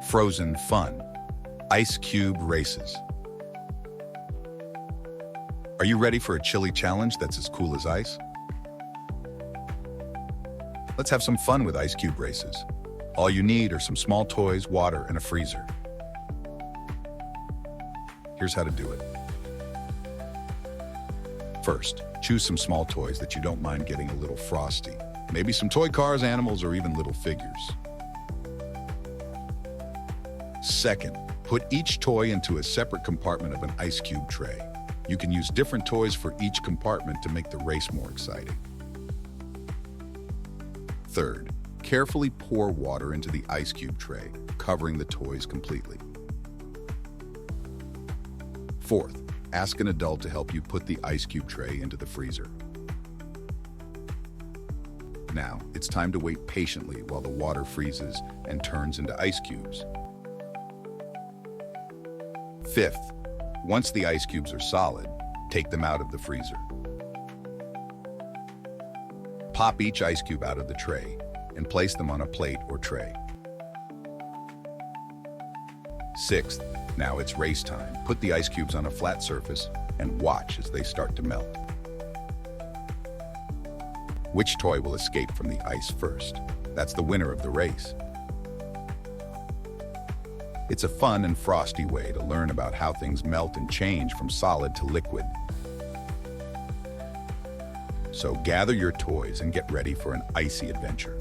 Frozen fun. Ice cube races. Are you ready for a chilly challenge that's as cool as ice? Let's have some fun with ice cube races. All you need are some small toys, water, and a freezer. Here's how to do it. First, choose some small toys that you don't mind getting a little frosty. Maybe some toy cars, animals, or even little figures. Second, put each toy into a separate compartment of an ice cube tray. You can use different toys for each compartment to make the race more exciting. Third, carefully pour water into the ice cube tray, covering the toys completely. Fourth, ask an adult to help you put the ice cube tray into the freezer. Now, it's time to wait patiently while the water freezes and turns into ice cubes. Fifth, once the ice cubes are solid, take them out of the freezer. Pop each ice cube out of the tray and place them on a plate or tray. Sixth, now it's race time. Put the ice cubes on a flat surface and watch as they start to melt. Which toy will escape from the ice first? That's the winner of the race. It's a fun and frosty way to learn about how things melt and change from solid to liquid. So gather your toys and get ready for an icy adventure.